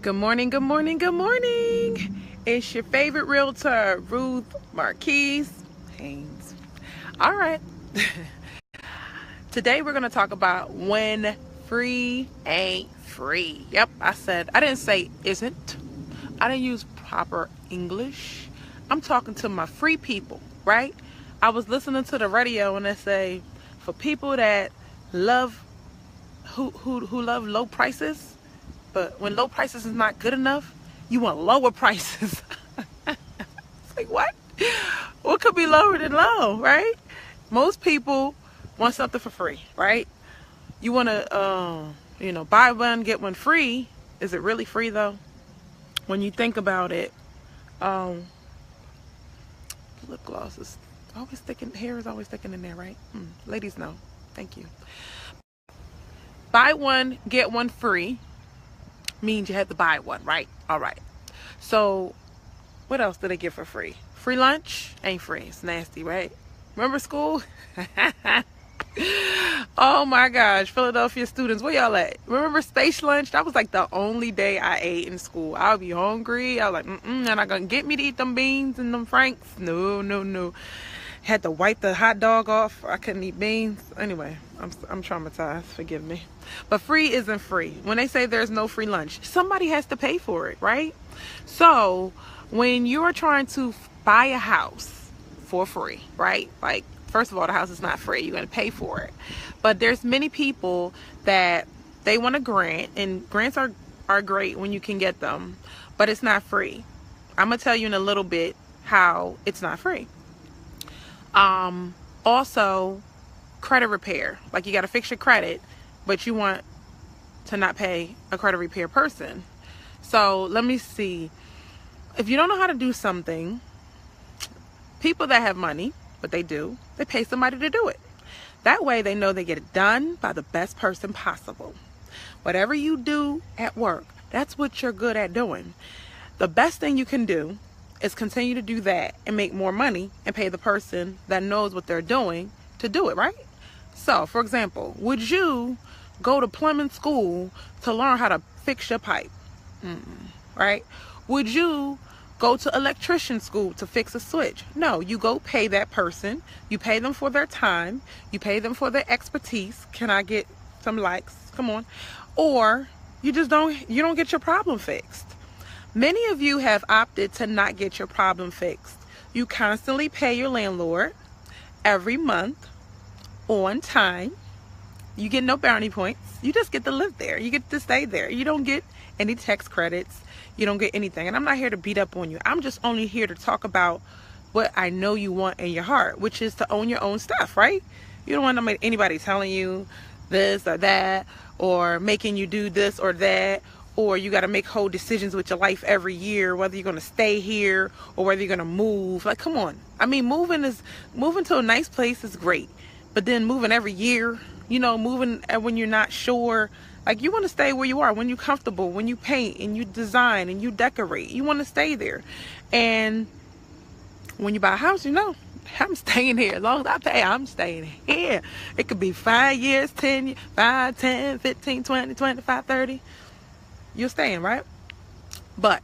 Good morning, good morning, good morning. It's your favorite realtor, Ruth Marquise Haynes. All right. Today we're going to talk about when free ain't free. Yep, I didn't say isn't. I didn't use proper English. I'm talking to my free people, right? I was listening to the radio and they say for people that love who love low prices. But when low prices is not good enough, you want lower prices. It's like, what? What could be lower than low, right? Most people want something for free, right? You want to, buy one, get one free. Is it really free, though? When you think about it, lip gloss is always sticking, hair is always sticking in there, right? Ladies know. Thank you. Buy one, get one free means you have to buy one, right? All right. So what else do they get for free? Free lunch ain't free. It's nasty, right? Remember school? Oh my gosh, Philadelphia students, where y'all at? Remember space lunch? That was like the only day I ate in school. I would be hungry. I was like, they're not gonna get me to eat them beans and them franks. No. Had to wipe the hot dog off. I couldn't eat beans. Anyway, I'm traumatized. Forgive me. But free isn't free. When they say there's no free lunch, somebody has to pay for it, right? So when you're trying to buy a house for free, right? Like, first of all, the house is not free. You're going to pay for it. But there's many people that they want a grant, and grants are great when you can get them, but it's not free. I'm going to tell you in a little bit how it's not free. Also, credit repair. Like, you got to fix your credit, but you want to not pay a credit repair person. So let me see. If you don't know how to do something, people that have money, but they pay somebody to do it. That way they know they get it done by the best person possible. Whatever you do at work, that's what you're good at doing. The best thing you can do is continue to do that and make more money and pay the person that knows what they're doing to do it, right? So, for example, would you go to plumbing school to learn how to fix your pipe? Right? Would you go to electrician school to fix a switch? No, you go pay that person. You pay them for their time. You pay them for their expertise. Can I get some likes? Come on. Or you don't get your problem fixed. Many of you have opted to not get your problem fixed. You constantly pay your landlord every month on time. You get no bounty points. You just get to live there. You get to stay there. You don't get any tax credits. You don't get anything. And I'm not here to beat up on you. I'm just only here to talk about what I know you want in your heart, which is to own your own stuff, right? You don't want anybody telling you this or that, or making you do this or that, or you got to make whole decisions with your life every year, whether you're going to stay here or whether you're going to move. Like, come on. I mean, moving to a nice place is great, but then moving every year, moving when you're not sure. Like, you want to stay where you are, when you're comfortable, when you paint and you design and you decorate. You want to stay there. And when you buy a house, I'm staying here. As long as I pay, I'm staying here. It could be 5 years, 10 years, 5, 10, 15, 20, 25, 30. You're staying, right? But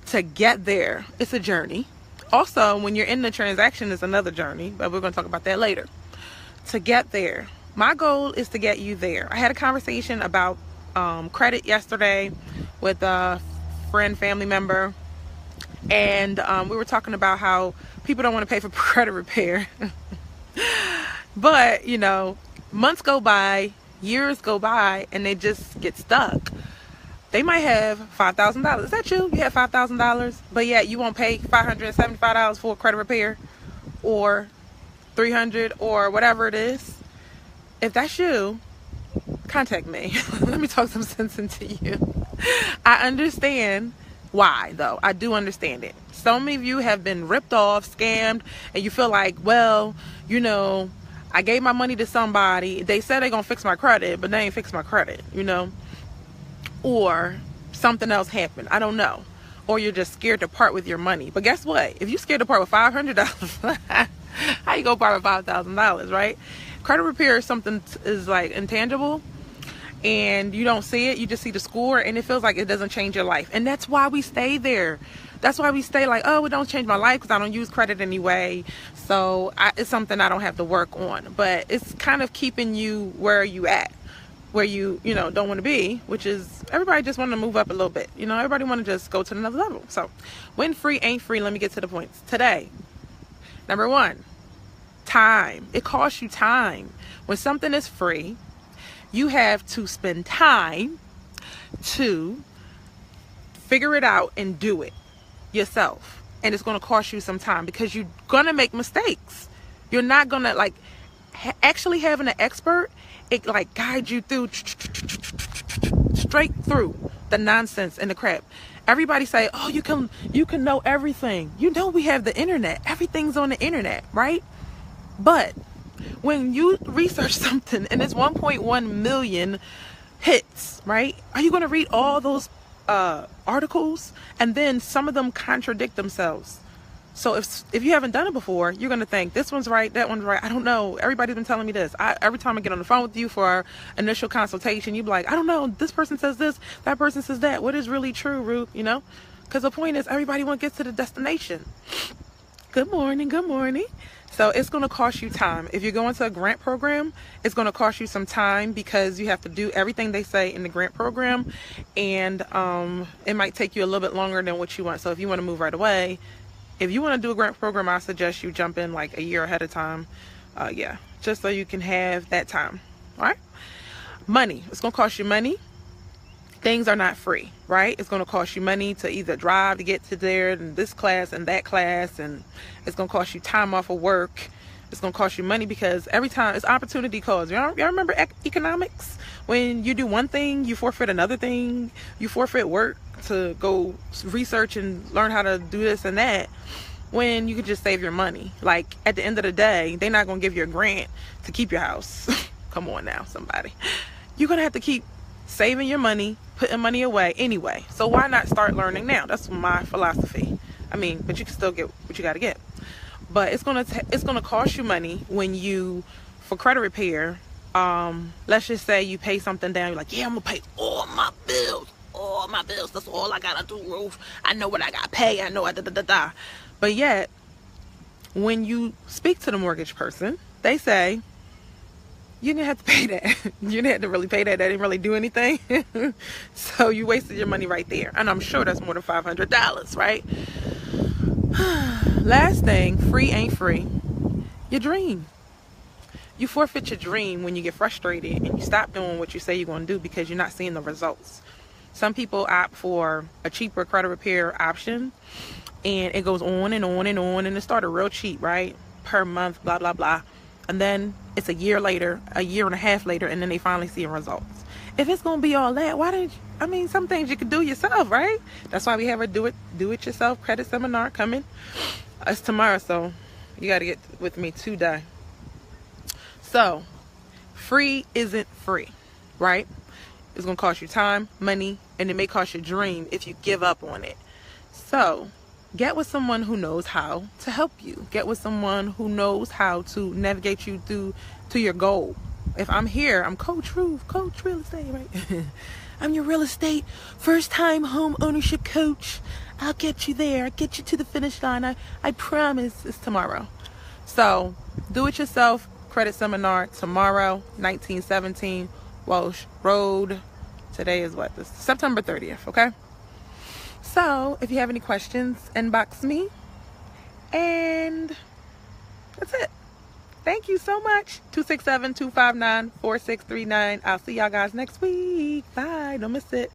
to get there, it's a journey. Also, when you're in the transaction, it's another journey, but we're going to talk about that later. To get there, my goal is to get you there. I had a conversation about credit yesterday with a family member, and we were talking about how people don't want to pay for credit repair. But, months go by, years go by, and they just get stuck. They might have $5,000. Is that you? You have $5,000, but yet you won't pay $575 for a credit repair, or $300, or whatever it is. If that's you, contact me. Let me talk some sense into you. I understand why, though. I do understand it. So many of you have been ripped off, scammed, and you feel like, well, I gave my money to somebody. They said they're going to fix my credit, but they ain't fix my credit, Or something else happened. I don't know. Or you're just scared to part with your money. But guess what? If you're scared to part with $500, how you go part with $5,000, right? Credit repair is something is like intangible, and you don't see it, you just see the score, and it feels like it doesn't change your life. And that's why we stay there. That's why we stay like, oh, it don't change my life because I don't use credit anyway. So it's something I don't have to work on. But it's kind of keeping you where you at, where you don't want to be, which is everybody just want to move up a little bit. Everybody want to just go to another level. So when free ain't free, let me get to the points today. Number one, time. It costs you time. When something is free, you have to spend time to figure it out and do it yourself. And it's going to cost you some time because you're going to make mistakes. You're not going to actually having an expert, it guides you through straight through the nonsense and the crap. Everybody say, oh, you can know everything. We have the internet. Everything's on the internet, right? But when you research something and it's 1.1 million hits, right? Are you going to read all those articles? And then some of them contradict themselves. So if you haven't done it before, you're going to think this one's right, that one's right. I don't know. Everybody's been telling me this. Every time I get on the phone with you for our initial consultation, you be like, I don't know. This person says this. That person says that. What is really true, Ruth? Because the point is everybody wants to get to the destination. Good morning. Good morning. So it's going to cost you time. If you're going to a grant program, it's going to cost you some time because you have to do everything they say in the grant program. And it might take you a little bit longer than what you want. So if you want to move right away, if you want to do a grant program, I suggest you jump in a year ahead of time. Yeah, just so you can have that time. All right. Money. It's going to cost you money. Things are not free, right? It's going to cost you money to either drive to get to there and this class and that class. And it's going to cost you time off of work. It's going to cost you money because every time it's opportunity cost. Y'all remember economics? When you do one thing, you forfeit another thing. You forfeit work to go research and learn how to do this and that, when you could just save your money. At the end of the day, they're not going to give you a grant to keep your house. Come on now, somebody. You're going to have to keep saving your money, putting money away anyway. So why not start learning now? That's my philosophy. But you can still get what you got to get. But it's going to cost you money when for credit repair, let's just say you pay something down. You're like, yeah, I'm going to pay all my bills. All my bills, that's all I gotta do, Ruth. I know what I gotta pay. I know But yet, when you speak to the mortgage person, they say, you didn't have to pay that. You didn't have to really pay that. That didn't really do anything. So you wasted your money right there. And I'm sure that's more than $500, right? Last thing, free ain't free. Your dream. You forfeit your dream when you get frustrated and you stop doing what you say you're going to do because you're not seeing the results. Some people opt for a cheaper credit repair option, and it goes on and on and on, and it started real cheap, right? Per month, blah, blah, blah. And then it's a year later, a year and a half later, and then they finally see results. If it's going to be all that, why didn't you, some things you could do yourself, right? That's why we have a do it yourself credit seminar coming. It's tomorrow, so you got to get with me today. So, free isn't free, right? It's going to cost you time, money, and it may cost your dream if you give up on it. So get with someone who knows how to help you. Get with someone who knows how to navigate you to your goal. If I'm here, I'm Coach Ruth, Coach Real Estate, right? I'm your real estate first-time home ownership coach. I'll get you there. I'll get you to the finish line. I promise. It's tomorrow. So do it yourself. Credit seminar tomorrow, 1917 Walsh Road. Today is this September 30th, okay? So if you have any questions, inbox me, and that's it. Thank you so much. 267-259-4639. I'll see y'all guys next week. Bye. Don't miss it.